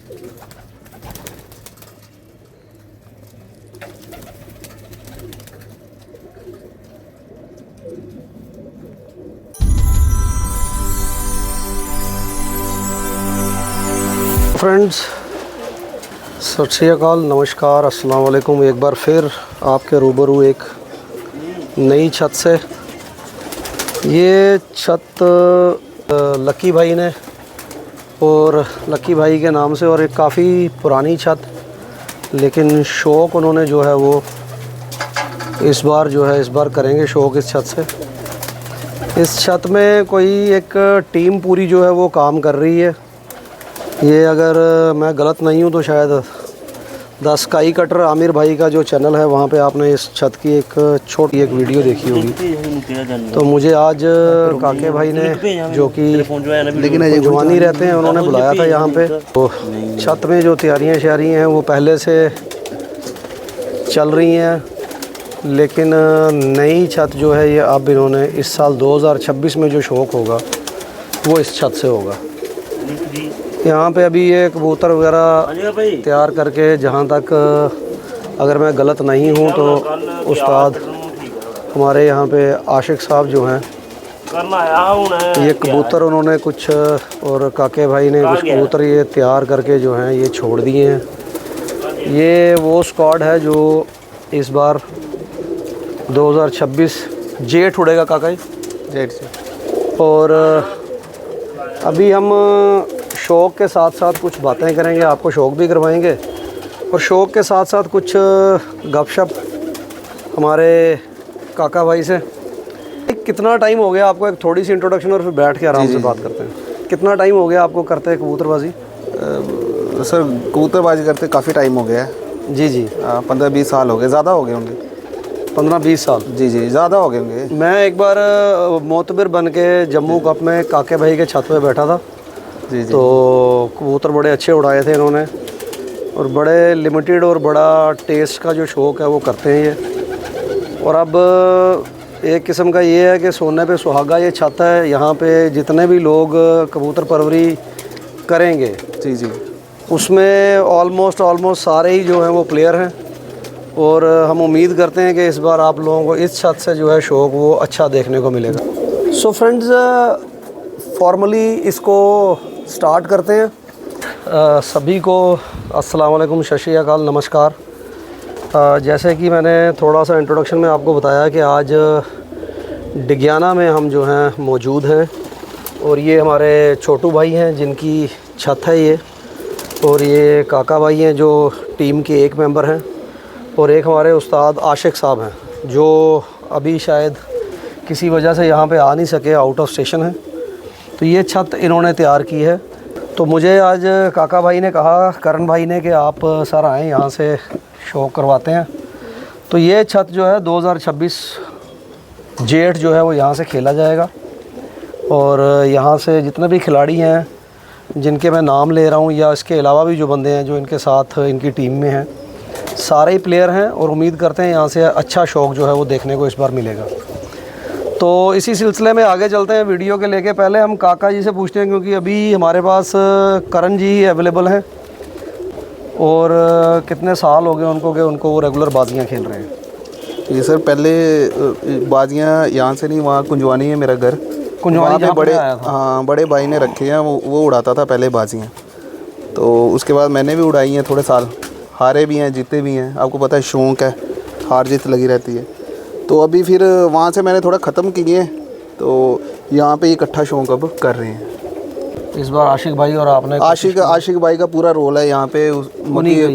Friends, सत श्री अकाल, नमस्कार, अस्सलाम वालेकुम। एक बार फिर आपके रूबरू एक नई छत से। ये छत लकी भाई ने और लकी भाई के नाम से, और एक काफ़ी पुरानी छत, लेकिन शौक़ उन्होंने जो है वो इस बार करेंगे शौक़ इस छत से। इस छत में कोई एक टीम पूरी जो है वो काम कर रही है। ये अगर मैं गलत नहीं हूँ तो शायद द स्काई कटर आमिर भाई का जो चैनल है वहाँ पे आपने इस छत की एक छोटी एक वीडियो देखी होगी। तो मुझे आज काके भाई ने, जो कि जवानी रहते हैं, उन्होंने बुलाया था यहाँ पे। तो छत में जो तैयारियाँ हैं वो पहले से चल रही हैं, लेकिन नई छत जो है ये अब इन्होंने इस साल 2026 में जो शौक़ होगा वो इस छत से होगा। यहाँ पे अभी ये कबूतर वगैरह तैयार करके, जहाँ तक अगर मैं गलत नहीं हूँ तो उस्ताद हमारे यहाँ पे आशिक साहब जो हैं, ये कबूतर उन्होंने कुछ, और काके भाई ने कुछ कबूतर ये तैयार करके जो हैं ये छोड़ दिए हैं। ये वो स्क्वाड है जो इस बार 2026 जेठ उड़ेगा काका जी, जेठ से। और अभी हम शौक़ के साथ साथ कुछ बातें करेंगे, आपको शौक़ भी करवाएंगे, और शौक़ के साथ साथ कुछ गपशप हमारे काका भाई से। कितना टाइम हो गया आपको, एक थोड़ी सी इंट्रोडक्शन और फिर बैठ के आराम से बात करते हैं। कितना टाइम हो गया आपको करते हैं कबूतरबाजी? सर कबूतरबाजी करते काफ़ी टाइम हो गया है। जी जी, 15-20 साल हो गए, ज़्यादा हो गए होंगे। 15-20 साल? जी जी, ज़्यादा हो गए होंगे। मैं एक बार मोतबिर बन के जम्मू कप में काके भाई के छत पे बैठा था। जी जी। तो कबूतर बड़े अच्छे उड़ाए थे इन्होंने, और बड़े लिमिटेड और बड़ा टेस्ट का जो शौक़ है वो करते हैं ये। और अब एक किस्म का ये है कि सोने पे सुहागा ये छत है। यहाँ पे जितने भी लोग कबूतर परवरी करेंगे, जी जी, उसमें ऑलमोस्ट सारे ही जो हैं वो प्लेयर हैं। और हम उम्मीद करते हैं कि इस बार आप लोगों को इस छत से जो है शौक़ वो अच्छा देखने को मिलेगा। सो फ्रेंड्स, फॉर्मली इसको स्टार्ट करते हैं। सभी को अस्सलाम वालेकुम, सत श्री अकाल, नमस्कार। जैसे कि मैंने थोड़ा सा इंट्रोडक्शन में आपको बताया कि आज डिगियाना में हम जो हैं मौजूद हैं, और ये हमारे छोटू भाई हैं जिनकी छत है ये, और ये काका भाई हैं जो टीम के एक मेंबर हैं, और एक हमारे उस्ताद आशिक साहब हैं जो अभी शायद किसी वजह से यहाँ पे आ नहीं सके, आउट ऑफ स्टेशन है। तो ये छत इन्होंने तैयार की है। तो मुझे आज काका भाई ने कहा, करण भाई ने, कि आप सर आएँ यहाँ से शौक़ करवाते हैं। तो ये छत जो है 2026 जेठ जो है वो यहाँ से खेला जाएगा, और यहाँ से जितने भी खिलाड़ी हैं जिनके मैं नाम ले रहा हूँ, या इसके अलावा भी जो बंदे हैं जो इनके साथ इनकी टीम में हैं, सारे ही प्लेयर हैं, और उम्मीद करते हैं यहाँ से अच्छा शौक़ जो है वो देखने को इस बार मिलेगा। तो इसी सिलसिले में आगे चलते हैं वीडियो के लेके। पहले हम काका जी से पूछते हैं, क्योंकि अभी हमारे पास करण जी ही अवेलेबल हैं, और कितने साल हो गए उनको कि उनको वो रेगुलर बाजियाँ खेल रहे हैं। ये सर पहले बाजियाँ यहाँ से नहीं, वहाँ कुंजवानी है मेरा घर, कुंजवानी में बड़े, हाँ, बड़े भाई ने रखे हैं, वो उड़ाता था पहले बाजियाँ। तो उसके बाद मैंने भी उड़ाई हैं थोड़े साल, हारे भी हैं जीते भी हैं। आपको पता है शौक़ है, हार जीत लगी रहती है। तो अभी फिर वहाँ से मैंने थोड़ा ख़त्म किए, तो यहाँ पे इकट्ठा शौक़ अब कर रहे हैं। इस बार आशिक भाई और आपने, आशिक भाई का पूरा रोल है यहाँ पे।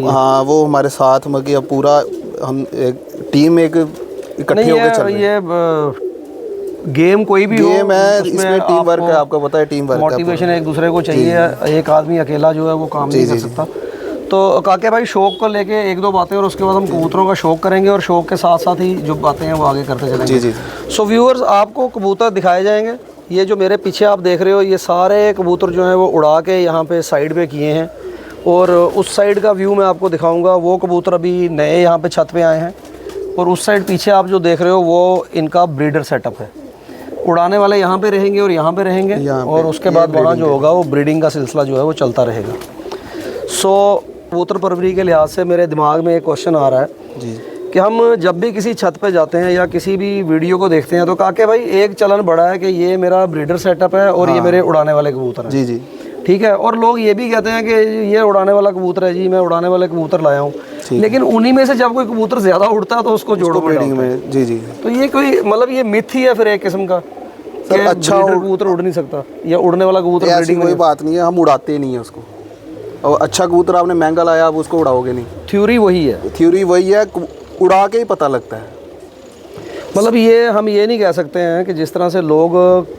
हाँ, वो हमारे साथ मगी अब पूरा हम एक टीम एक इकट्ठे होकर चल रहे हैं। ये गेम कोई भी गेम है, इसमें टीम वर्क है, आपको पता है टीम वर्क, मोटिवेशन एक दूसरे को चाहिए। एक आदमी अकेला जो है वो काम नहीं कर सकता। तो काके भाई, शौक़ को लेके एक दो बातें, और उसके बाद हम कबूतरों का शौक़ करेंगे, और शौक़ के साथ साथ ही जो बातें हैं वो आगे करते चलेंगे। जी जी। सो व्यूअर्स, आपको कबूतर दिखाए जाएंगे। ये जो मेरे पीछे आप देख रहे हो, ये सारे कबूतर जो हैं वो उड़ा के यहाँ पे साइड पे किए हैं, और उस साइड का व्यू मैं आपको दिखाऊंगा। वो कबूतर अभी नए यहाँ पे छत पे आए हैं, और उस साइड पीछे आप जो देख रहे हो वो इनका ब्रीडर सेटअप है। उड़ाने वाले यहाँ पे रहेंगे और यहाँ पे रहेंगे, और उसके बाद वहाँ जो होगा वो ब्रीडिंग का सिलसिला जो है वो चलता रहेगा। सो कबूतर परवरी के लिहाज से मेरे दिमाग में एक क्वेश्चन आ रहा है जी कि हम जब भी किसी छत पे जाते हैं या किसी भी वीडियो को देखते हैं तो कहा कि भाई एक चलन बड़ा है कि ये मेरा ब्रीडर सेटअप है और ये मेरे उड़ाने वाले कबूतर हैं। जी जी ठीक है, और लोग ये भी कहते हैं कि ये उड़ाने वाला कबूतर है जी, मैं उड़ाने वाले कबूतर लाया हूँ, लेकिन उन्हीं में से जब कोई कबूतर ज़्यादा उड़ता है तो उसको जोड़ो ब्रीडिंग में। जी जी। तो ये कोई मतलब ये मिथ ही है फिर एक किस्म का कि अच्छा कबूतर उड़ नहीं सकता या उड़ने वाला कबूतर ऐसी ब्रीडिंग कोई बात नहीं है, हम उड़ाते ही नहीं है उसको। और अच्छा कबूतर आपने महंगा लाया, आप उसको उड़ाओगे नहीं। थ्योरी वही है, थ्योरी वही है, उड़ा के ही पता लगता है। मतलब ये हम ये नहीं कह सकते हैं कि जिस तरह से लोग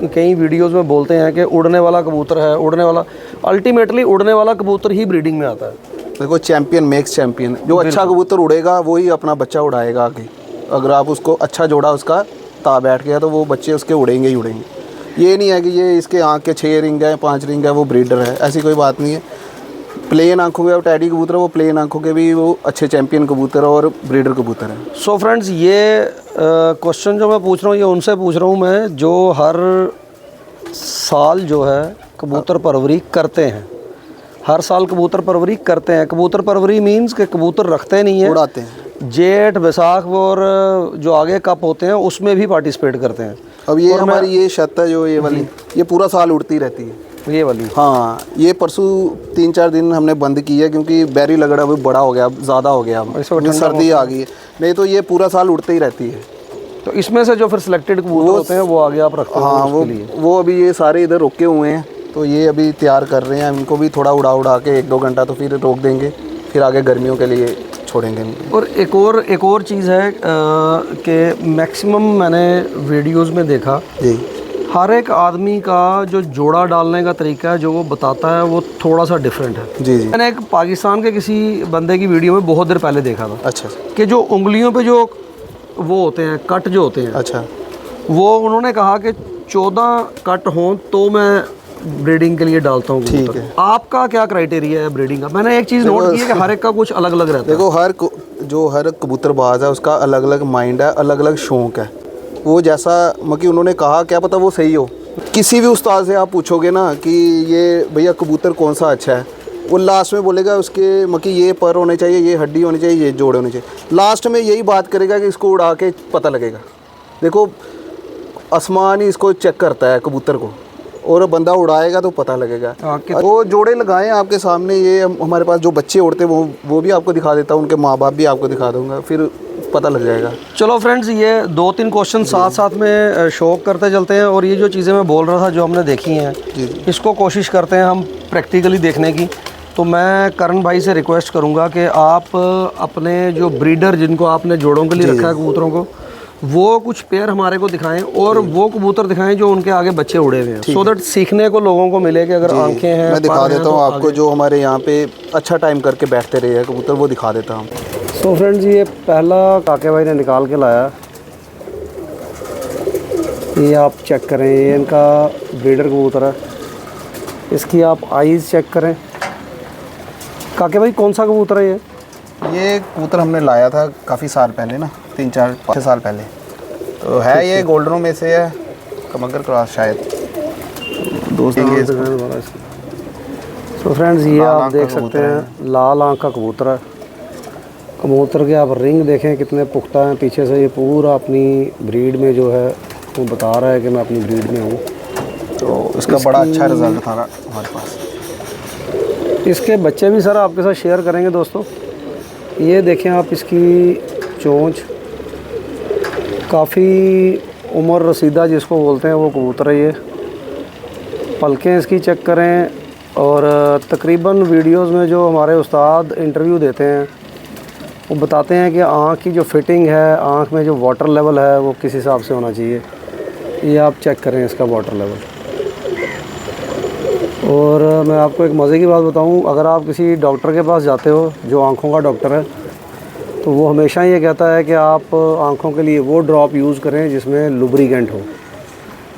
कई वीडियोस में बोलते हैं कि उड़ने वाला कबूतर है, उड़ने वाला, अल्टीमेटली उड़ने वाला कबूतर ही ब्रीडिंग में आता है। देखो चैंपियन मेक्स चैंपियन, जो अच्छा कबूतर उड़ेगा वही अपना बच्चा उड़ाएगा आगे। अगर आप उसको अच्छा जोड़ा उसका ता बैठ गया तो वो बच्चे उसके उड़ेंगे ही उड़ेंगे। ये नहीं है कि ये इसके आँख के 6 रिंग है 5 रिंग है वो ब्रीडर है, ऐसी कोई बात नहीं है। प्लेन आंखों के टैडी कबूतर है, वो प्लेन आंखों के भी वो अच्छे चैंपियन कबूतर और ब्रीडर कबूतर हैं। सो फ्रेंड्स, ये क्वेश्चन जो मैं पूछ रहा हूँ ये उनसे पूछ रहा हूँ मैं जो हर साल जो है कबूतर परवरी करते हैं, हर साल कबूतर परवरी करते हैं। कबूतर परवरी मीन्स कि कबूतर रखते नहीं हैं, उड़ाते हैं। जेठ बैसाख और जो आगे कप होते हैं उसमें भी पार्टिसिपेट करते हैं। अब ये हमारी ये छत है जो ये वाली, ये पूरा साल उड़ती रहती है ये वाली। हाँ, ये परसों 3-4 दिन हमने बंद की है क्योंकि बैरी लगड़ा भी बड़ा हो गया, अब ज़्यादा हो गया, अब सर्दी आ गई है। नहीं तो ये पूरा साल उड़ते ही रहती है। तो इसमें से जो फिर सिलेक्टेड कबूतर होते हैं वो आगे आप रखते हैं? हाँ, वो अभी ये सारे इधर रुके हुए हैं, तो ये अभी तैयार कर रहे हैं। इनको भी थोड़ा उड़ा के 1-2 घंटा तो फिर रोक देंगे, फिर आगे गर्मियों के लिए छोड़ेंगे। और एक और चीज़ है कि मैक्सिमम मैंने वीडियोस में देखा जी, हर एक आदमी का जो जोड़ा डालने का तरीका है जो वो बताता है वो थोड़ा सा डिफरेंट है। जी जी। मैंने एक पाकिस्तान के किसी बंदे की वीडियो में बहुत देर पहले देखा था। अच्छा कि जो उंगलियों पे जो वो होते हैं कट जो होते हैं, अच्छा, वो उन्होंने कहा कि 14 कट हों तो मैं ब्रीडिंग के लिए डालता हूँ। ठीक है। आपका क्या क्राइटेरिया है ब्रीडिंग का? मैंने एक चीज़ नोट की है कि हर एक का कुछ अलग अलग रहता है। देखो हर कबूतरबाज है उसका अलग अलग माइंड है, अलग अलग शौक़ है। वो जैसा मकी उन्होंने कहा, क्या पता वो सही हो। किसी भी उस्ताद से आप पूछोगे ना कि ये भैया कबूतर कौन सा अच्छा है, वो लास्ट में बोलेगा उसके मकी ये पर होने चाहिए, ये हड्डी होनी चाहिए, ये जोड़ होने चाहिए। लास्ट में यही बात करेगा कि इसको उड़ा के पता लगेगा। देखो आसमान ही इसको चेक करता है कबूतर को, और बंदा उड़ाएगा तो पता लगेगा। वो जोड़े लगाएं आपके सामने, ये हमारे पास जो बच्चे उड़ते हैं वो भी आपको दिखा देता हूँ, उनके माँ बाप भी आपको दिखा दूँगा, फिर पता लग जाएगा। चलो फ्रेंड्स, ये 2-3 क्वेश्चन साथ साथ में शौक करते चलते हैं, और ये जो चीज़ें मैं बोल रहा था जो हमने देखी हैं इसको कोशिश करते हैं हम प्रैक्टिकली देखने की। तो मैं करण भाई से रिक्वेस्ट करूँगा कि आप अपने जो ब्रीडर जिनको आपने जोड़ों के लिए रखा है कबूतरों को, वो कुछ पेयर हमारे को दिखाएं और वो कबूतर दिखाएं जो उनके आगे बच्चे उड़े हुए हैं, सो दैट सीखने को लोगों को मिले कि अगर आंखें हैं। मैं दिखा देता हूँ आपको, जो हमारे यहाँ पे अच्छा टाइम करके बैठते रहे हैं कबूतर, वो दिखा देता हूँ। सो फ्रेंड्स, ये पहला काके भाई ने निकाल के लाया, ये आप चेक करें, ये इनका ब्रीडर कबूतर है। इसकी आप आईज़ चेक करें। काके भाई कौन सा कबूतर है ये कबूतर हमने लाया था काफ़ी साल पहले ना, 3-4-5 साल पहले। तो है ये गोल्डनों में से है, कमंगर क्रॉस शायद। सो फ्रेंड्स, ये आप देख सकते हैं लाल आँख का कबूतर है। कबूतर के आप रिंग देखें कितने पुख्ता हैं पीछे से। ये पूरा अपनी ब्रीड में जो है वो बता रहा है कि मैं अपनी ब्रीड में हूँ। तो इसका बड़ा अच्छा रिजल्ट था हमारे पास। इसके बच्चे भी सर आपके साथ शेयर करेंगे दोस्तों। ये देखें आप, इसकी चोंच काफ़ी उम्र रसीदा जिसको बोलते हैं वो कबूतर है ये। पलकें इसकी चेक करें, और तकरीबन वीडियोस में जो हमारे उस्ताद इंटरव्यू देते हैं वो बताते हैं कि आँख की जो फिटिंग है, आँख में जो वाटर लेवल है वो किस हिसाब से होना चाहिए। ये आप चेक करें इसका वाटर लेवल। और मैं आपको एक मज़े की बात बताऊं, अगर आप किसी डॉक्टर के पास जाते हो जो आँखों का डॉक्टर है, तो वो हमेशा ये कहता है कि आप आँखों के लिए वो ड्रॉप यूज़ करें जिसमें लुब्रिकेंट हो।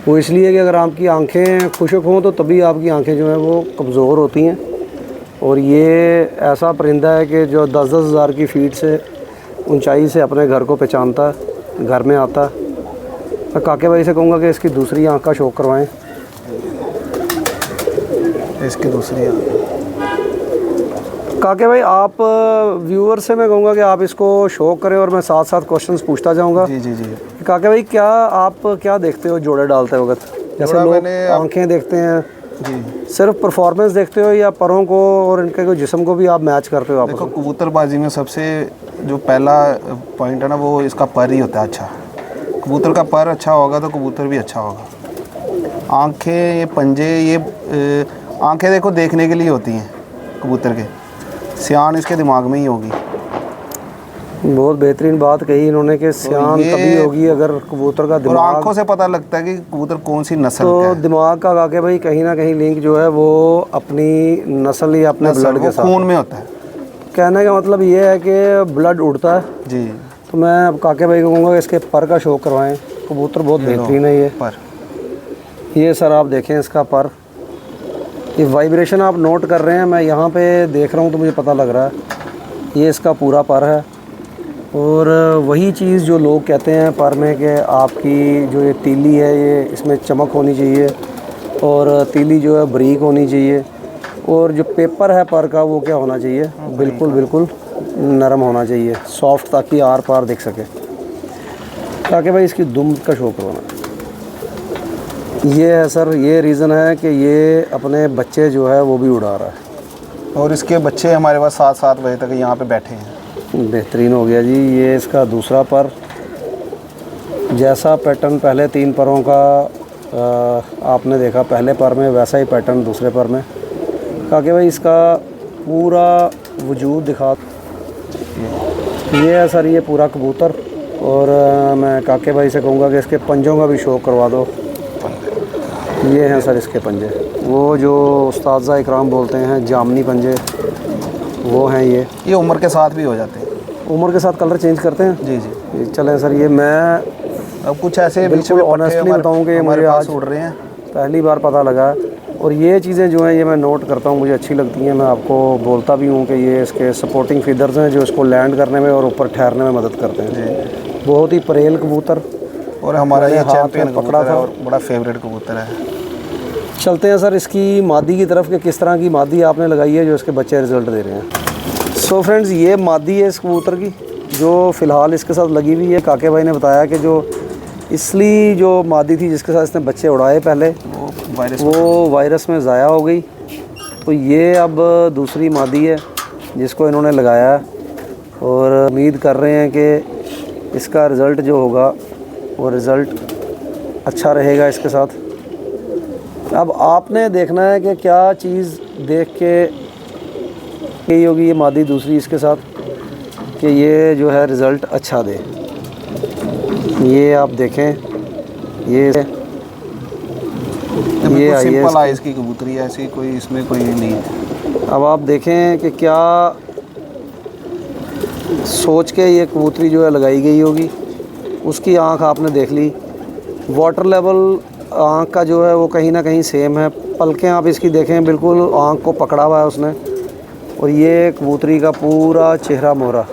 वो इसलिए कि अगर आपकी आंखें खुश्क हों तो तभी आपकी आंखें जो हैं वो कमज़ोर होती हैं। और ये ऐसा परिंदा है कि जो 10-10 हज़ार की फीट से ऊंचाई से अपने घर को पहचानता है, घर में आता है। मैं काके भाई से कहूँगा कि इसकी दूसरी आँख का शौक करवाएं। इसकी दूसरी आँख काके भाई आप व्यूअर से मैं कहूँगा कि आप इसको शो करें और मैं साथ साथ क्वेश्चंस पूछता जाऊँगा। जी जी जी। काके भाई क्या आप क्या देखते हो जोड़े डालते वक्त? जैसे लोग आंखें देखते हैं जी, सिर्फ परफॉर्मेंस देखते हो या परों को और इनके को जिस्म को भी आप मैच करते हो आपस देखो में? कबूतरबाजी में सबसे जो पहला पॉइंट है ना, वो इसका पर ही होता है अच्छा। कबूतर का पर अच्छा होगा तो कबूतर भी अच्छा होगा। आंखें, ये पंजे, ये आंखें देखो देखने के लिए होती हैं कबूतर के, सियान इसके दिमाग में ही होगी। बहुत बेहतरीन बात कही इन्होंने कि सियान तभी होगी अगर कबूतर का और दिमाग, आंखों से पता लगता है कि कबूतर कौन सी नस्ल तो का है। दिमाग का काके भाई कहीं ना कहीं लिंक जो है वो अपनी नस्ल या अपने नस्ल ब्लड वो के साथ खून में होता है। कहने का मतलब ये है कि ब्लड उड़ता है। जी। तो मैं अब काके भाई को कहूँगा इसके पर का शो करवाएं। कबूतर बहुत बेहतरीन है ये पर ये सर आप देखें इसका पर, ये वाइब्रेशन आप नोट कर रहे हैं, मैं यहाँ पे देख रहा हूँ तो मुझे पता लग रहा है ये इसका पूरा पर है। और वही चीज़ जो लोग कहते हैं पर में कि आपकी जो ये तीली है ये इसमें चमक होनी चाहिए और तीली जो है बारीक होनी चाहिए और जो पेपर है पर का वो क्या होना चाहिए, बिल्कुल बिल्कुल नरम होना चाहिए, सॉफ्ट, ताकि आर पार दिख सके। ताकि भाई इसकी दुम का शो करवाना ये है सर, ये रीज़न है कि ये अपने बच्चे जो है वो भी उड़ा रहा है और इसके बच्चे हमारे पास 7-7 बजे तक यहाँ पे बैठे हैं। बेहतरीन हो गया जी। ये इसका दूसरा पर, जैसा पैटर्न पहले 3 परों का आपने देखा पहले पर में, वैसा ही पैटर्न दूसरे पर में। काके भाई इसका पूरा वजूद दिखा, ये है सर ये पूरा कबूतर। और मैं काके भाई से कहूँगा कि इसके पंजों का भी शो करवा दो। ये हैं सर इसके पंजे, वो जो उस्ताद इकराम बोलते हैं जामनी पंजे, वो हैं ये उम्र के साथ भी हो जाते हैं। उम्र के साथ कलर चेंज करते हैं। जी जी। चलें सर, ये मैं अब कुछ ऐसे बिल्कुल ऑनेस्टली बताऊं कि मुझे आज उड़ रहे हैं, पहली बार पता लगा। और ये चीज़ें जो हैं ये मैं नोट करता हूँ, मुझे अच्छी लगती हैं। मैं आपको बोलता भी हूँ कि ये इसके सपोर्टिंग फीदर्स हैं जो इसको लैंड करने में और ऊपर ठहरने में मदद करते हैं। जी। बहुत ही परेल कबूतर और हमारा ये चैंपियन पकड़ा कबूतर था है और बड़ा फेवरेट कबूतर है। चलते हैं सर इसकी मादी की तरफ कि किस तरह की मादी आपने लगाई है जो इसके बच्चे रिज़ल्ट दे रहे हैं। सो फ्रेंड्स, ये मादी है इस कबूतर की जो फ़िलहाल इसके साथ लगी हुई है। काके भाई ने बताया कि जो इसलिए जो मादी थी जिसके साथ इसने बच्चे उड़ाए पहले, वो वायरस में ज़ाया हो गई। तो ये अब दूसरी मादी है जिसको इन्होंने लगाया है और उम्मीद कर रहे हैं कि इसका रिज़ल्ट जो होगा वो रिज़ल्ट अच्छा रहेगा इसके साथ। अब आपने देखना है कि क्या चीज़ देख के यही होगी ये मादी दूसरी इसके साथ कि ये जो है रिज़ल्ट अच्छा दे। ये आप देखें, ये सिंपल आइज की कबूतरी है, ऐसी कोई इसमें कोई नहीं है। अब आप देखें कि क्या सोच के ये कबूतरी जो है लगाई गई होगी। उसकी आंख आपने देख ली, वाटर लेवल आंख का जो है वो कहीं ना कहीं सेम है। पलकें आप इसकी देखें, बिल्कुल आंख को पकड़ा हुआ है उसने। और ये कबूतरी का पूरा चेहरा मोहरा।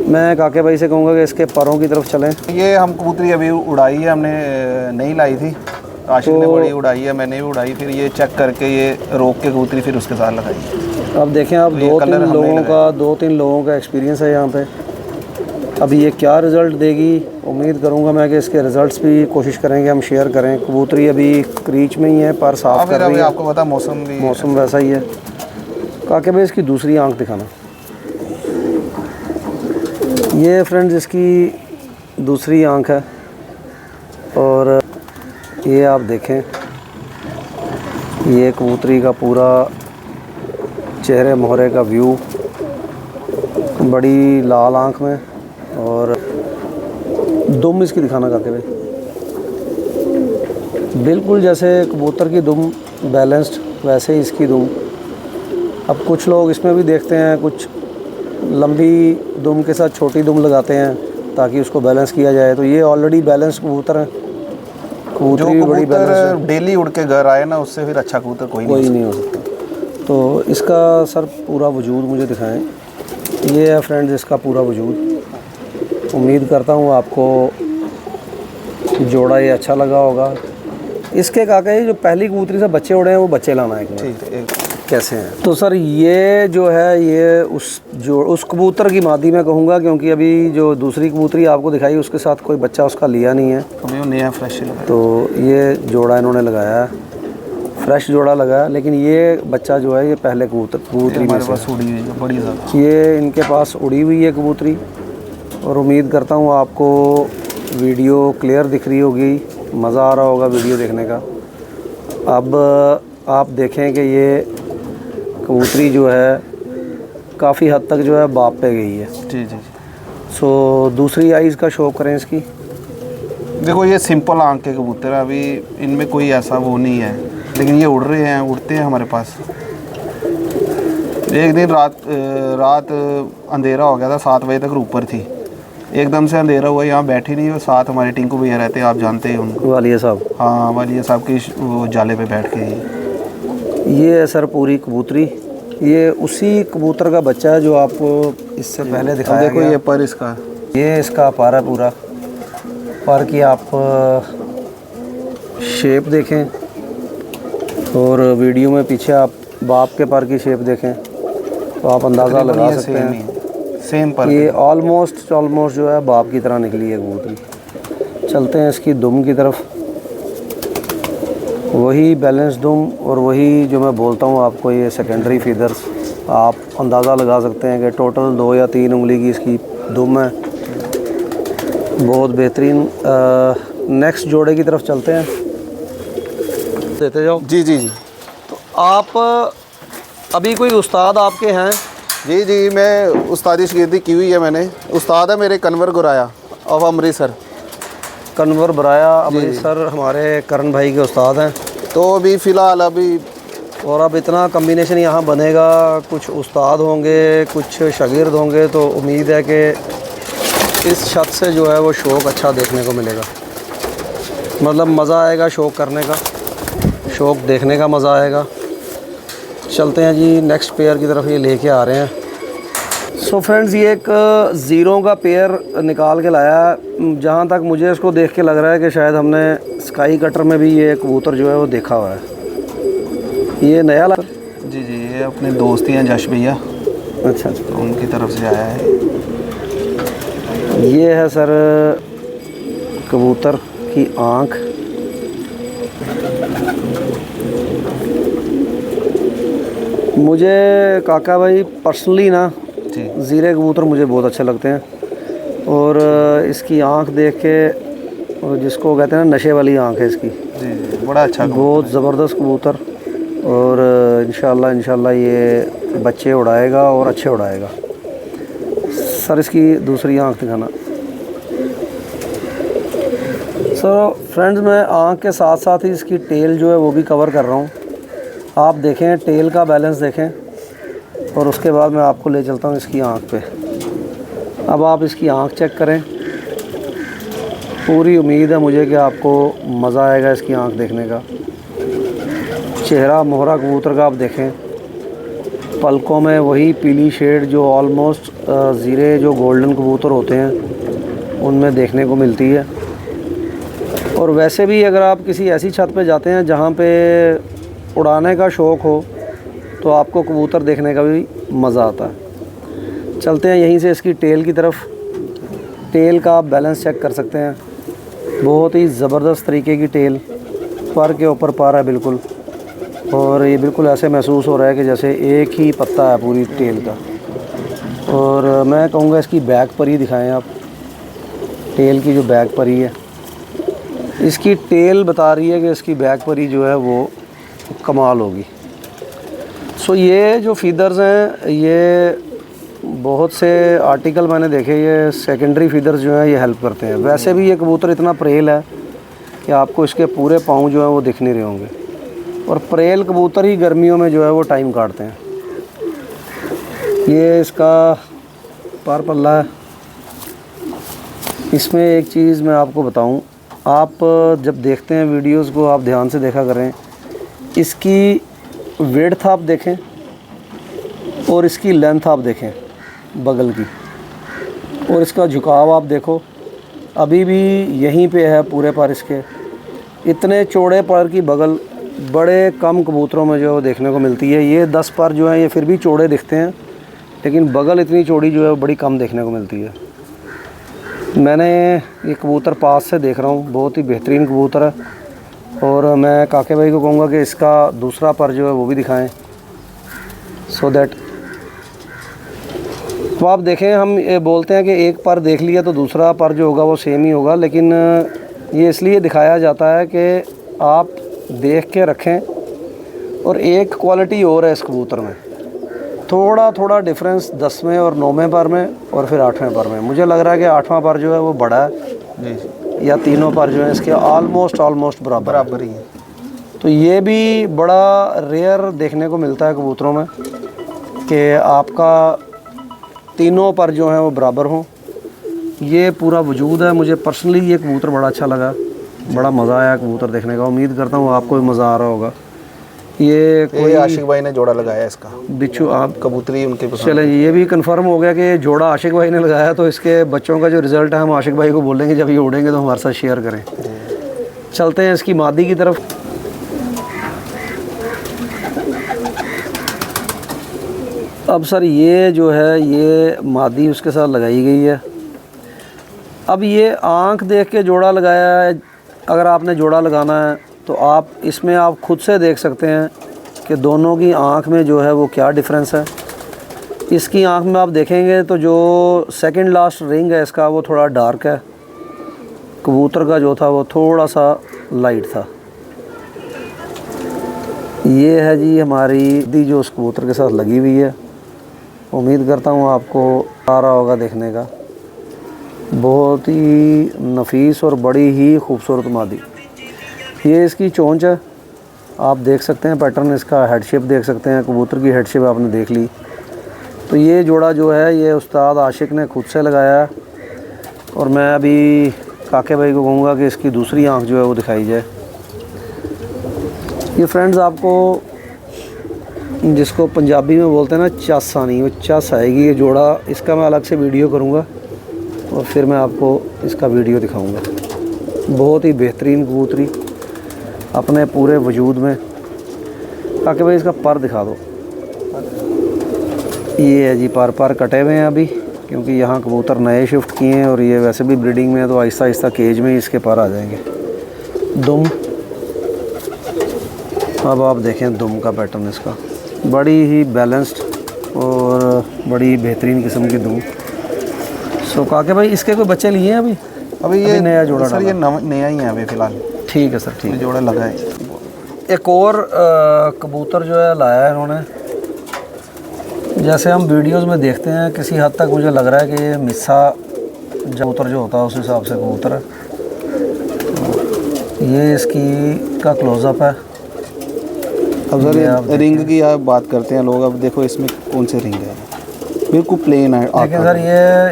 मैं काके भाई से कहूँगा कि इसके परों की तरफ चलें। ये हम कबूतरी अभी उड़ाई है, हमने नहीं लाई थी, आशिक ने बड़ी उड़ाई है, मैंने भी उड़ाई। फिर ये चेक करके ये रोक के कबूतरी फिर उसके साथ लगाई। अब देखें, आप तो 2-3 लोगों का एक्सपीरियंस है यहाँ पे। अब ये क्या रिज़ल्ट देगी, उम्मीद करूँगा मैं कि इसके रिज़ल्ट्स भी कोशिश करेंगे हम शेयर करें। कबूतरी अभी क्रीच में ही है, पर साफ़ कर रही है। आपको पता मौसम वैसा ही है। काके भाई इसकी दूसरी आंख दिखाना। ये फ्रेंड्स इसकी दूसरी आंख है और ये आप देखें, ये कबूतरी का पूरा चेहरे मोहरे का व्यू, बड़ी लाल आंख में। और दुम इसकी दिखाना काके भाई, बिल्कुल जैसे कबूतर की दुम बैलेंस्ड वैसे ही इसकी दुम। अब कुछ लोग इसमें भी देखते हैं, कुछ लंबी दुम के साथ छोटी दुम लगाते हैं ताकि उसको बैलेंस किया जाए। तो ये ऑलरेडी बैलेंस कबूतर है। कबूतरी भी बड़ी बैलेंस है। डेली उड़ के घर आए ना, उससे फिर अच्छा कबूतर कोई नहीं हो सकता। तो इसका सर पूरा वजूद मुझे दिखाएं। ये है फ्रेंड्स इसका पूरा वजूद। उम्मीद करता हूँ आपको जोड़ा ये अच्छा लगा होगा। इसके काका ये जो पहली कबूतरी से बच्चे उड़े हैं वो बच्चे लाना है। ठीक है, कैसे हैं। तो सर ये जो है ये उस कबूतर की मादी मैं कहूँगा, क्योंकि अभी जो दूसरी कबूतरी आपको दिखाई उसके साथ कोई बच्चा उसका लिया नहीं है, अभी वो नया फ्रेश लगाया। तो ये जोड़ा इन्होंने लगाया है, फ्रेश जोड़ा लगा, लेकिन ये बच्चा जो है ये पहले कबूतरी में से उड़ी हुई है बड़ी ज़्यादा। ये इनके पास उड़ी हुई है कबूतरी, और उम्मीद करता हूँ आपको वीडियो क्लियर दिख रही होगी, मज़ा आ रहा होगा वीडियो देखने का। अब आप देखें कि ये कबूतरी जो है काफ़ी हद तक जो है बाप पे गई है। जी जी। सो दूसरी आइज़ का शौक करें इसकी। देखो ये सिंपल आंख के कबूतर है, अभी इनमें कोई ऐसा वो नहीं है, लेकिन ये उड़ रहे हैं, उड़ते हैं हमारे पास। एक दिन रात अंधेरा हो गया था, 7 बजे तक ऊपर थी, एकदम से अंधेरा हुआ, यहाँ बैठी नहीं, वो साथ हमारे टिंकू भैया रहते हैं, आप जानते हैं उनको, वालिया साहब। हाँ वालिया साहब की वो जाले पे बैठ के। ये है सर पूरी कबूतरी, ये उसी कबूतर का बच्चा है जो आपको इससे पहले दिखाया देखो गया। ये पर इसका, ये इसका पारा पूरा पर की आप शेप देखें, और वीडियो में पीछे आप बाप के पर की शेप देखें तो आप अंदाज़ा लगा सकते हैं सेम पर। ये ऑलमोस्ट जो है बाप की तरह निकली है कबूतरी। चलते हैं इसकी दुम की तरफ। वही बैलेंस दुम, और वही जो मैं बोलता हूँ आपको, ये सेकेंडरी फीदर्स आप अंदाज़ा लगा सकते हैं कि टोटल 2 या 3 उंगली की इसकी दुम है, बहुत बेहतरीन। नेक्स्ट जोड़े की तरफ चलते हैं, देते जाओ। जी जी जी। तो आप अभी कोई उस्ताद आपके हैं? जी जी, मैं उस्तादी शगिर्दी की हुई है मैंने। उस्ताद है मेरे कन्वर गुराया ऑफ अमृतसर। कन्वर बराया अमृतसर हमारे करण भाई के उस्ताद हैं। तो अभी फ़िलहाल और अब इतना कम्बिनेशन यहाँ बनेगा, कुछ उस्ताद होंगे, कुछ शागिर्द होंगे, तो उम्मीद है कि इस छत से जो है वो शौक़ अच्छा देखने को मिलेगा। मतलब मज़ा आएगा शौक़ करने का, शौक़ देखने का मज़ा आएगा। चलते हैं जी नेक्स्ट पेयर की तरफ, ये लेके आ रहे हैं। सो फ्रेंड्स, ये एक ज़ीरो का पेयर निकाल के लाया। जहाँ तक मुझे इसको देख के लग रहा है कि शायद हमने स्काई कटर में भी ये कबूतर जो है वो देखा हुआ है। ये नया ला? जी जी, ये अपने दोस्त ही हैं जश भैया। अच्छा, तो उनकी तरफ से आया है। ये है सर कबूतर की आँख। मुझे काका भाई पर्सनली ना ज़ीरे कबूतर मुझे बहुत अच्छे लगते हैं, और इसकी आँख देख के, जिसको कहते हैं ना नशे वाली आँख है इसकी। जी, बड़ा अच्छा, बहुत ज़बरदस्त कबूतर, और इंशाल्लाह ये बच्चे उड़ाएगा और अच्छे उड़ाएगा। सर इसकी दूसरी आँख दिखाना। सर फ्रेंड्स, मैं आँख के साथ साथ ही इसकी टेल जो है वो भी कवर कर रहा हूँ। आप देखें टेल का बैलेंस देखें, और उसके बाद मैं आपको ले चलता हूँ इसकी आँख पे। अब आप इसकी आँख चेक करें। पूरी उम्मीद है मुझे कि आपको मज़ा आएगा इसकी आँख देखने का। चेहरा मोहरा कबूतर का आप देखें, पलकों में वही पीली शेड जो ऑलमोस्ट ज़ीरे जो गोल्डन कबूतर होते हैं उनमें देखने को मिलती है। और वैसे भी अगर आप किसी ऐसी छत पे जाते हैं जहाँ पे उड़ाने का शौक़ हो, तो आपको कबूतर देखने का भी मज़ा आता है। चलते हैं यहीं से इसकी टेल की तरफ। टेल का आप बैलेंस चेक कर सकते हैं, बहुत ही ज़बरदस्त तरीके की टेल, पर के ऊपर पर है बिल्कुल, और ये बिल्कुल ऐसे महसूस हो रहा है कि जैसे एक ही पत्ता है पूरी टेल का। और मैं कहूँगा इसकी बैक परी दिखाएं आप, टेल की जो बैक परी है, इसकी टेल बता रही है कि इसकी बैक परी जो है वो कमाल होगी। सो ये जो फीदर्स हैं, ये बहुत से आर्टिकल मैंने देखे, ये सेकेंडरी फीदर्स जो हैं ये हेल्प करते हैं। वैसे भी ये कबूतर इतना प्रेल है कि आपको इसके पूरे पाँव जो हैं वो दिख नहीं रहे होंगे, और प्रेल कबूतर ही गर्मियों में जो है वो टाइम काटते हैं। ये इसका पार पल्ला है। इसमें एक चीज़ मैं आपको बताऊं, आप जब देखते हैं वीडियोस को आप ध्यान से देखा करें, इसकी विड्थ आप देखें और इसकी लेंथ आप देखें बगल की, और इसका झुकाव आप देखो, अभी भी यहीं पे है पूरे पर इसके। इतने चौड़े पर की बगल बड़े कम कबूतरों में जो देखने को मिलती है। ये 10 पर जो है ये फिर भी चौड़े दिखते हैं, लेकिन बगल इतनी चौड़ी जो है बड़ी कम देखने को मिलती है। मैंने ये कबूतर पास से देख रहा हूँ, बहुत ही बेहतरीन कबूतर है। और मैं काके भाई को कहूँगा कि इसका दूसरा पर जो है वो भी दिखाएं, सो दैट। तो आप देखें, हम ये बोलते हैं कि एक पर देख लिया तो दूसरा पर जो होगा वो सेम ही होगा, लेकिन ये इसलिए दिखाया जाता है कि आप देख के रखें। और एक क्वालिटी और है इस कबूतर में, थोड़ा थोड़ा डिफरेंस 10वें और 9वें पर में और फिर 8वें पर में। मुझे लग रहा है कि 8वां पर जो है वो बड़ा है जी, या तीनों पर जो है इसके ऑलमोस्ट बराबर ही है। तो ये भी बड़ा रेयर देखने को मिलता है कबूतरों में कि आपका तीनों पर जो है वो बराबर हों। ये पूरा वजूद है। मुझे पर्सनली ये कबूतर बड़ा अच्छा लगा, बड़ा मज़ा आया कबूतर देखने का। उम्मीद करता हूँ आपको भी मज़ा आ रहा होगा। ये कोई आशिक भाई ने जोड़ा लगाया इसका बिच्छू, आप कबूतरी उनके पसंद। चले, ये भी कंफर्म हो गया कि जोड़ा आशिक भाई ने लगाया। तो इसके बच्चों का जो रिज़ल्ट है हम आशिक भाई को बोलेंगे, जब ये उड़ेंगे तो हमारे साथ शेयर करें। चलते हैं इसकी मादी की तरफ। अब सर ये जो है ये मादी उसके साथ लगाई गई है। अब ये आँख देख के जोड़ा लगाया है। अगर आपने जोड़ा लगाना है तो आप इसमें आप खुद से देख सकते हैं कि दोनों की आँख में जो है वो क्या डिफरेंस है। इसकी आँख में आप देखेंगे तो जो सेकंड लास्ट रिंग है इसका वो थोड़ा डार्क है, कबूतर का जो था वो थोड़ा सा लाइट था। ये है जी हमारी दी जो उस कबूतर के साथ लगी हुई है। उम्मीद करता हूँ आपको आ रहा होगा देखने का। बहुत ही नफीस और बड़ी ही खूबसूरत मादी। ये इसकी चोंच है, आप देख सकते हैं पैटर्न इसका, हेड शेप देख सकते हैं, कबूतर की हेड शेप आपने देख ली। तो ये जोड़ा जो है ये उस्ताद आशिक ने खुद से लगाया है। और मैं अभी काके भाई को कहूँगा कि इसकी दूसरी आँख जो है वो दिखाई जाए। ये फ्रेंड्स आपको जिसको पंजाबी में बोलते हैं ना चस आनी, वो चस आएगी। ये जोड़ा इसका मैं अलग से वीडियो करूँगा और फिर मैं आपको इसका वीडियो दिखाऊँगा। बहुत ही बेहतरीन कबूतरी अपने पूरे वजूद में। काके भाई इसका पर दिखा दो। ये है जी, पर कटे हुए हैं अभी, क्योंकि यहाँ कबूतर नए शिफ्ट किए हैं और ये वैसे भी ब्रीडिंग में है, तो आहिस्ता आहिस्ता केज में ही इसके पर आ जाएंगे। दुम, अब आप देखें दुम का पैटर्न इसका, बड़ी ही बैलेंस्ड और बड़ी बेहतरीन किस्म की दुम। सो काके भाई इसके कोई बच्चे लिए हैं अभी ये नया जोड़ा सर? ये नया ही है अभी फ़िलहाल। ठीक है सर, ठीक है। जोड़ा लगा है। एक और कबूतर जो है लाया है इन्होंने। जैसे हम वीडियोस में देखते हैं, किसी हद तक मुझे लग रहा है कि ये मिस्सा कबूतर जो होता है उस हिसाब से कबूतर है। ये इसकी का क्लोज़अप है। अब सर रिंग की आप बात करते हैं लोग, अब देखो इसमें कौन से रिंग है, बिल्कुल प्लेन है। लेकिन सर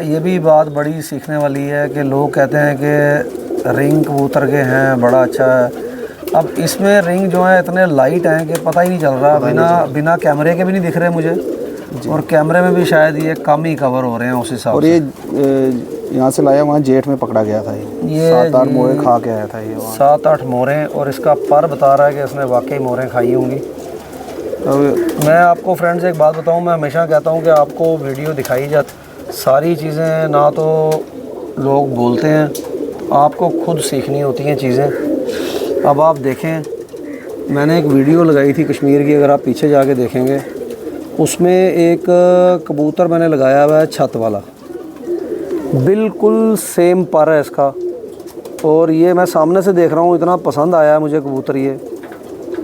ये भी बात बड़ी सीखने वाली है कि लोग कहते हैं कि रिंग कबूतर के हैं, बड़ा अच्छा है। अब इसमें रिंग जो है इतने लाइट हैं कि पता ही नहीं चल रहा, बिना कैमरे के भी नहीं दिख रहे मुझे, और कैमरे में भी शायद ये कम ही कवर हो रहे हैं उस हिसाब से। और ये यहाँ से लाया, वहाँ जेठ में पकड़ा गया था। ये 7-8 मोरें खा के आया था ये, 7-8 मोरें। और इसका पर बता रहा है कि इसने वाकई मोरें खाई होंगी। अब मैं आपको फ्रेंड्स एक बात बताऊं, मैं हमेशा कहता हूं कि आपको वीडियो दिखाई जाती, सारी चीज़ें ना तो लोग बोलते हैं, आपको खुद सीखनी होती हैं चीज़ें। अब आप देखें, मैंने एक वीडियो लगाई थी कश्मीर की, अगर आप पीछे जाके देखेंगे उसमें एक कबूतर मैंने लगाया हुआ है छत वाला, बिल्कुल सेम पर है इसका। और ये मैं सामने से देख रहा हूँ, इतना पसंद आया है मुझे कबूतर ये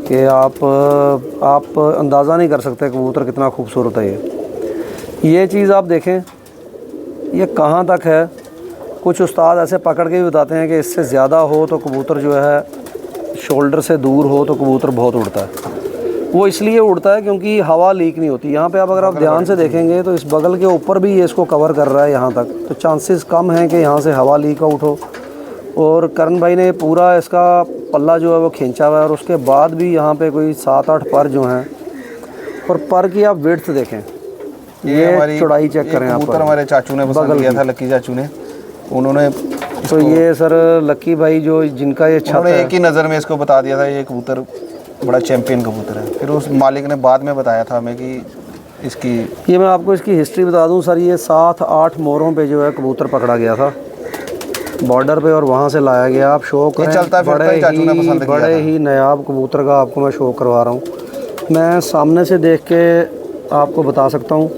कि आप अंदाज़ा नहीं कर सकते कबूतर कितना खूबसूरत है ये चीज़ आप देखें, ये कहाँ तक है। कुछ उस्ताद ऐसे पकड़ के भी बताते हैं कि इससे ज़्यादा हो तो कबूतर जो है शोल्डर से दूर हो तो कबूतर बहुत उड़ता है। वो इसलिए उड़ता है क्योंकि हवा लीक नहीं होती। यहाँ पे अब अगर आप ध्यान से देखेंगे तो इस बगल के ऊपर भी ये इसको कवर कर रहा है यहाँ तक, तो चांसेस कम हैं कि यहाँ से हवा लीक आउट हो। और करण भाई ने पूरा इसका पल्ला जो है वो खींचा हुआ है, और उसके बाद भी यहाँ पे कोई 7-8 पर जो हैं। और पर की आप विड्थ देखें, ये चौड़ाई चेक करें आप। हमारे चाचू ने पसंद किया था, लक्की चाचू ने, उन्होंने तो ये सर लक्की भाई जो जिनका ये छत है, एक ही नज़र में इसको बता दिया था ये कबूतर बड़ा चैम्पियन कबूतर है। फिर उस मालिक ने बाद में बताया था हमें कि इसकी ये मैं आपको इसकी हिस्ट्री बता दूं सर, ये 7-8 मोरों पे जो है कबूतर पकड़ा गया था बॉर्डर पे और वहाँ से लाया गया। आप शो करें, चलता फिरता ही चाचू ने पसंद किया बड़े था। ही नायाब कबूतर का आपको मैं शो करवा रहा हूँ। मैं सामने से देख के आपको बता सकता हूँ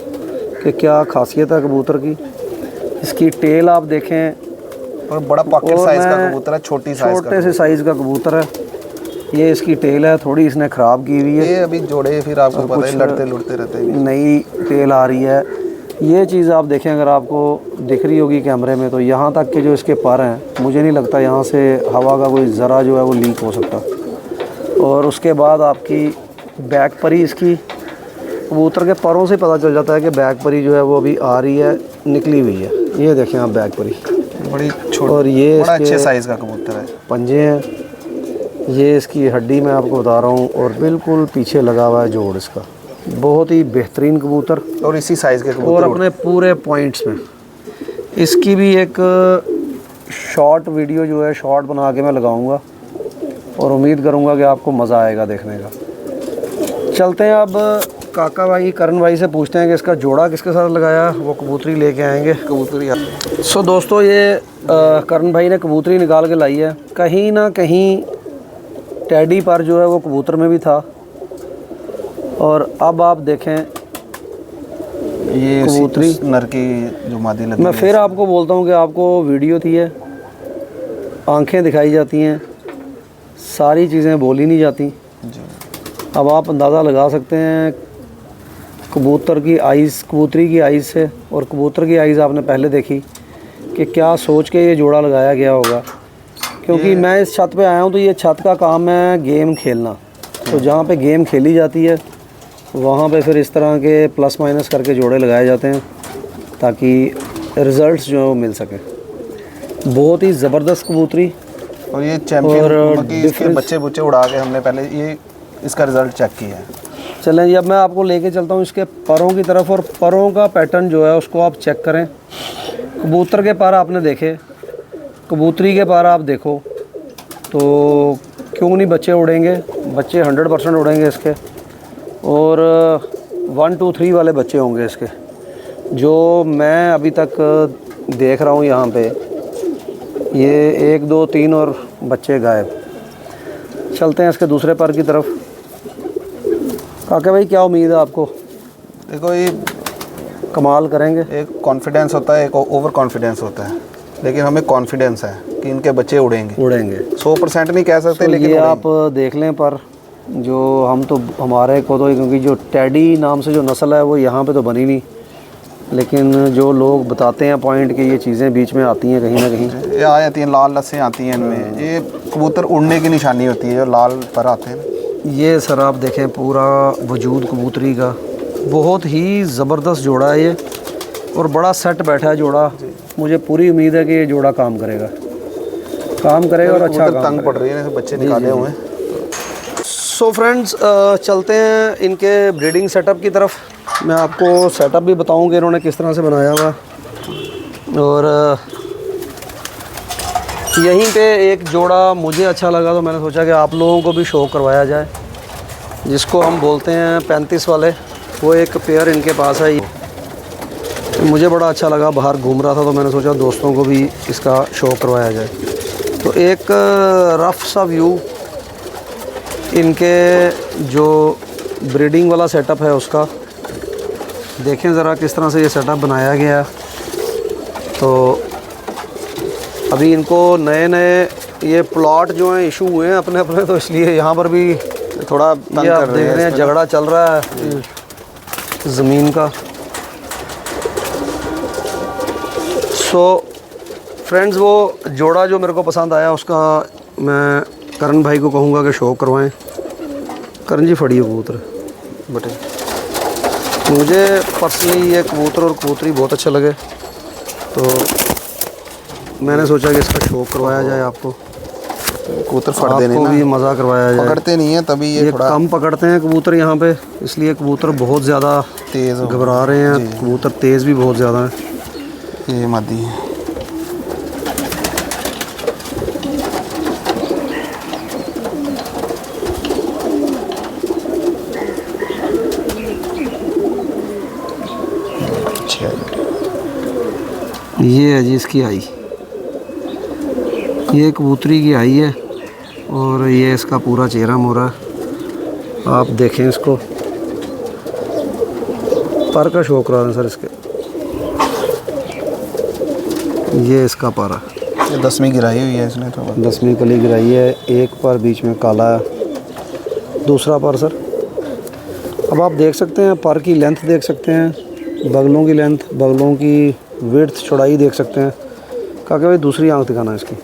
कि क्या खासियत है कबूतर की। इसकी टेल आप देखें, और बड़ा पॉकेट और साइज़ का मैं कबूतर है, छोटी साइज़ का। छोटे से साइज़ का कबूतर है। ये इसकी टेल है, थोड़ी इसने ख़राब की हुई है, ये अभी जोड़े फिर आपको पता है लड़ते लुड़ते रहते हैं। नई टेल आ रही है। ये चीज़ आप देखें, अगर आपको दिख रही होगी कैमरे में, तो यहाँ तक के जो इसके पर हैं, मुझे नहीं लगता यहाँ से हवा का कोई ज़रा जो है वो लीक हो सकता। और उसके बाद आपकी बैक परी, इसकी कबूतर के परों से पता चल जाता है कि बैक परी जो है वो अभी आ रही है, निकली हुई है। ये देखें आप बैक परी, बड़ी छोटी, और ये बड़ा इसके अच्छे साइज़ का कबूतर है। पंजे हैं। ये इसकी हड्डी मैं आपको बता रहा हूँ, और बिल्कुल पीछे लगा हुआ है जोड़ इसका। बहुत ही बेहतरीन कबूतर, और इसी साइज़ के और कबूतर अपने पूरे पॉइंट्स में। इसकी भी एक शॉर्ट वीडियो जो है, शॉर्ट बना के मैं लगाऊंगा, और उम्मीद करूंगा कि आपको मज़ा आएगा देखने का। चलते हैं अब काका भाई, करण भाई से पूछते हैं कि इसका जोड़ा किसके साथ लगाया, वो कबूतरी लेके आएंगे। कबूतर सो दोस्तों, ये करण भाई ने कबूतरी निकाल के लाई है। कहीं ना कहीं टैडी पर जो है वो कबूतर में भी था। और अब आप देखें ये कबूतरी नर की जो मादी लगी मैं है। फिर आपको बोलता हूँ कि आपको वीडियो थी है, आंखें दिखाई जाती हैं, सारी चीज़ें बोली नहीं जाती। जी। अब आप अंदाज़ा लगा सकते हैं कबूतर की आइज़, कबूतरी की आइज़ से, और कबूतर की आइज़ आपने पहले देखी कि क्या सोच के ये जोड़ा लगाया गया होगा। क्योंकि मैं इस छत पे आया हूँ, तो ये छत का काम है गेम खेलना। तो जहाँ पे गेम खेली जाती है वहाँ पे फिर इस तरह के प्लस माइनस करके जोड़े लगाए जाते हैं, ताकि रिज़ल्ट्स जो मिल सकें। बहुत ही ज़बरदस्त कबूतरी। और ये चैम्पियन, और मतलब कि इसके बच्चे बुच्चे उड़ा के हमने पहले ये इसका रिज़ल्ट चेक किया है। चलें जी, अब मैं आपको लेके चलता हूँ इसके परों की तरफ, और परों का पैटर्न जो है उसको आप चेक करें। कबूतर के पर आपने देखे, कबूतरी के पर आप देखो, तो क्यों नहीं बच्चे उड़ेंगे। बच्चे 100% उड़ेंगे इसके, और 1 2 3 वाले बच्चे होंगे इसके, जो मैं अभी तक देख रहा हूँ यहाँ पे। ये 1 2 3 और बच्चे गायब। चलते हैं इसके दूसरे पर की तरफ। काका भाई, क्या उम्मीद है आपको? देखो, ये कमाल करेंगे। एक कॉन्फिडेंस होता है, एक ओवर कॉन्फिडेंस होता है, लेकिन हमें कॉन्फिडेंस है कि इनके बच्चे उड़ेंगे। 100% नहीं कह सकते, लेकिन ये आप देख लें। पर जो हम तो, हमारे को तो, क्योंकि जो टैडी नाम से जो नस्ल है वो यहाँ पे तो बनी नहीं, लेकिन जो लोग बताते हैं पॉइंट कि ये चीज़ें बीच में आती हैं कहीं ना कहीं, ये आ जाती हैं, लाल लस्सें आती हैं इनमें। ये कबूतर उड़ने की निशानी होती है, जो लाल पर आते हैं। ये सर आप देखें पूरा वजूद कबूतरी का, बहुत ही ज़बरदस्त जोड़ा है ये, और बड़ा सेट बैठा है जोड़ा। मुझे पूरी उम्मीद है कि ये जोड़ा काम करेगा और अच्छा काम तंग पड़ रही है, बच्चे निकाले हुए हैं। सो फ्रेंड्स, चलते हैं इनके ब्रीडिंग सेटअप की तरफ। मैं आपको सेटअप भी बताऊं कि इन्होंने किस तरह से बनाया हुआ। और यहीं पे एक जोड़ा मुझे अच्छा लगा, तो मैंने सोचा कि आप लोगों को भी शो करवाया जाए, जिसको हम बोलते हैं 35 वाले। वो एक पेयर इनके पास है, मुझे बड़ा अच्छा लगा। बाहर घूम रहा था तो मैंने सोचा दोस्तों को भी इसका शो करवाया जाए। तो एक रफ़ सा व्यू इनके जो ब्रीडिंग वाला सेटअप है उसका देखें ज़रा, किस तरह से ये सेटअप बनाया गया। तो अभी इनको नए ये प्लॉट जो हैं इशू हुए हैं अपने, तो इसलिए यहाँ पर भी थोड़ा ये आप देख रहे हैं झगड़ा चल रहा है ज़मीन का। सो फ्रेंड्स, वो जोड़ा जो मेरे को पसंद आया उसका मैं करण भाई को कहूँगा कि शो करवाएं। करण जी, फड़िए कबूतर बटे। मुझे पर्सनली ये कबूतर और कबूतरी बहुत अच्छे लगे, तो मैंने सोचा कि इसका शो करवाया जाए। आपको कबूतर फट देने आपको भी मज़ा करवाया जाए। पकड़ते नहीं है, तभी ये थोड़ा कम पकड़ते हैं कबूतर यहाँ पे, इसलिए कबूतर बहुत ज़्यादा तेज़ घबरा रहे हैं। कबूतर तेज़ भी बहुत ज़्यादा है। ये मादी है। अच्छी आई। ये है जी इसकी आई, ये कबूतरी की आई है और ये इसका पूरा चेहरा मोरा। आप देखें इसको, पर का शो करा दें सर इसके। ये इसका पारा, ये 10वीं गिराई हुई है इसने तो। 10वीं कली गिराई है, एक पर बीच में काला है, दूसरा पर सर। अब आप देख सकते हैं पर की लेंथ देख सकते हैं, बगलों की लेंथ, बगलों की विड्थ चौड़ाई देख सकते हैं। कहा कि भाई दूसरी आंख दिखाना है इसकी।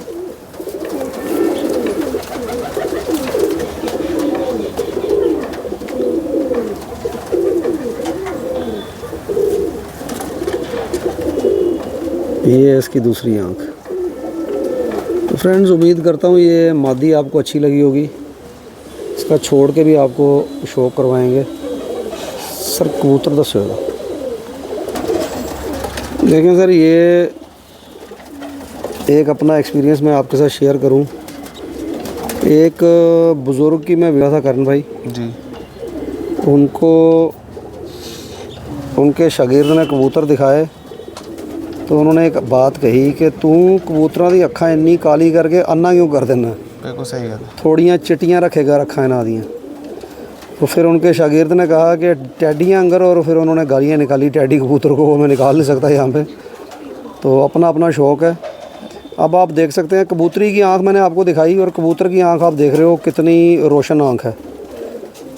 ये है इसकी दूसरी आंख। तो फ्रेंड्स उम्मीद करता हूँ ये मादी आपको अच्छी लगी होगी। इसका छोड़ के भी आपको शो करवाएंगे। सर कबूतर दस होगा, देखें सर, ये एक अपना एक्सपीरियंस मैं आपके साथ शेयर करूं। एक बुज़ुर्ग की मैं मिला था करण भाई जी, उनको उनके शागिर्द ने कबूतर दिखाए तो उन्होंने एक बात कही कि तू कबूतरों की अखां इन्नी काली करके अन्ना क्यों कर देना, बिल्कुल सही है। थोड़ियाँ चिट्टियाँ रखेगा अखां इन्हां दियां। तो फिर उनके शागिर्द ने कहा कि टैडियाँ अंगर, और फिर उन्होंने गालियाँ निकाली टैडी कबूतर को, वो मैं निकाल नहीं सकता यहाँ पे। तो अपना अपना शौक़ है। अब आप देख सकते हैं कबूतरी की आंख मैंने आपको दिखाई और कबूतर की आंख आप देख रहे हो कितनी रोशन आंख है।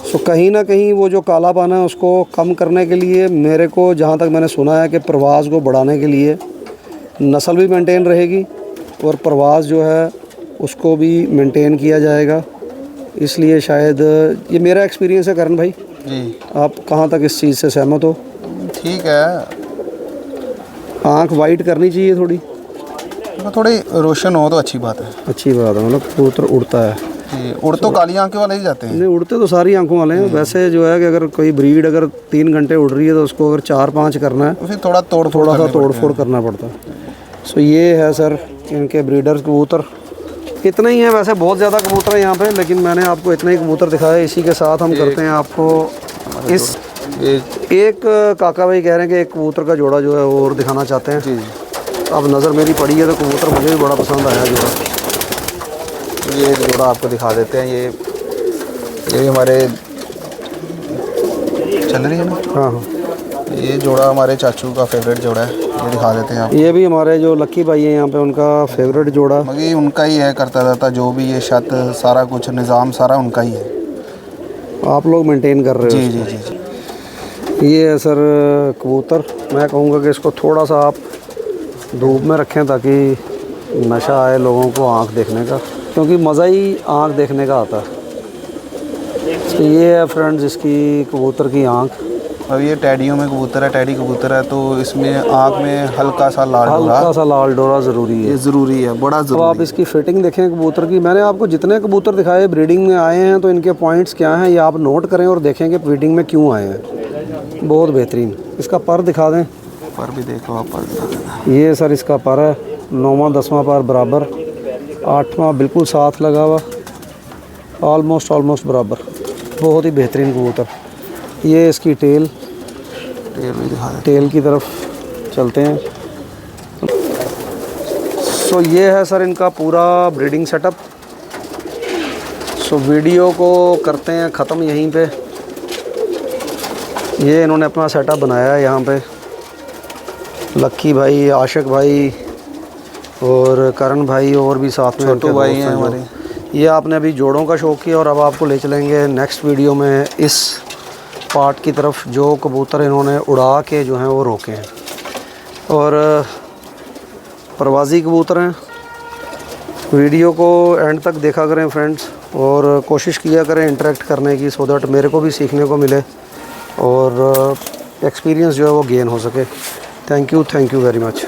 सो कहीं ना कहीं वो जो कालापन है उसको कम करने के लिए, मेरे को जहाँ तक मैंने सुना है कि परवाज़ को बढ़ाने के लिए नस्ल भी मेंटेन रहेगी और परवाज़ जो है उसको भी मेंटेन किया जाएगा। इसलिए शायद ये मेरा एक्सपीरियंस है करण भाई जी। आप कहाँ तक इस चीज़ से सहमत हो? ठीक है, आंख वाइट करनी चाहिए थोड़ी, तो थोड़ी रोशन हो तो अच्छी बात है। अच्छी बात है, मतलब कबूतर उड़ता है जी। उड़ तो काली आंखें वाले ही जाते हैं। नहीं, उड़ते तो सारी आंखों वाले हैं। वैसे जो है कि अगर कोई ब्रीड अगर 3 घंटे उड़ रही है तो उसको अगर 4-5 करना है तो फिर थोड़ा सा तोड़ फोड़ करना पड़ता है। सो ये है सर इनके ब्रीडर्स कबूतर। इतना ही है, वैसे बहुत ज़्यादा कबूतर है यहाँ पे, लेकिन मैंने आपको इतना ही कबूतर दिखाया। इसी के साथ हम करते हैं आपको इस एक काका भाई कह रहे हैं कि एक कबूतर का जोड़ा जो है वो और दिखाना चाहते हैं। जी। अब नज़र मेरी पड़ी है तो कबूतर मुझे भी बड़ा पसंद आया जोड़ा। ये जोड़ा आपको दिखा देते हैं। ये हमारे चल रही है ना। हाँ हाँ, ये जोड़ा हमारे चाचू का फेवरेट जोड़ा है, ये दिखा देते हैं आप। ये भी हमारे जो लक्की भाई हैं यहाँ पे उनका फेवरेट जोड़ा। मगर उनका ही है, करता रहता जो भी ये छत सारा कुछ निज़ाम सारा उनका ही है। आप लोग मेंटेन कर रहे हो? जी जी जी जी। ये है सर कबूतर। मैं कहूँगा कि इसको थोड़ा सा आप धूप में रखें ताकि नशा आए लोगों को आँख देखने का, क्योंकि मज़ा ही आँख देखने का आता है। तो ये है फ्रेंड्स इसकी कबूतर की आँख। अब ये टैडियों में कबूतर है, टैडी कबूतर है, तो इसमें आँख में हल्का सा लाल डोरा ज़रूरी है। ये ज़रूरी है, बड़ा ज़रूरी। तो आप इसकी फिटिंग देखें कबूतर की। मैंने आपको जितने कबूतर दिखाए ब्रीडिंग में आए हैं तो इनके पॉइंट्स क्या हैं ये आप नोट करें और देखें कि ब्रीडिंग में क्यों आए हैं। बहुत बेहतरीन। इसका पर दिखा दें। पर भी देखो आप, पर दिखा देना। ये सर इसका पर है 9वां 10वां पर बराबर, 8वां बिल्कुल साथ लगा हुआ, ऑलमोस्ट बराबर। बहुत ही बेहतरीन कबूतर। ये इसकी टेल भी दिखा दें। टेल की तरफ चलते हैं। सो ये है सर इनका पूरा ब्रीडिंग सेटअप। सो वीडियो को करते हैं ख़त्म यहीं पे। ये इन्होंने अपना सेटअप बनाया है यहाँ पे। लक्की भाई, आशिक भाई और करण भाई और भी साथ में छोटू भाई हैं हमारे। ये आपने अभी जोड़ों का शौक़ किया और अब आपको ले चलेंगे नेक्स्ट वीडियो में इस पार्ट की तरफ जो कबूतर इन्होंने उड़ा के जो हैं वो रोके हैं। और परवाज़ी कबूतर हैं। वीडियो को एंड तक देखा करें फ्रेंड्स और कोशिश किया करें इंटरेक्ट करने की, सो दैट मेरे को भी सीखने को मिले और एक्सपीरियंस जो है वो गेन हो सके। Thank you very much.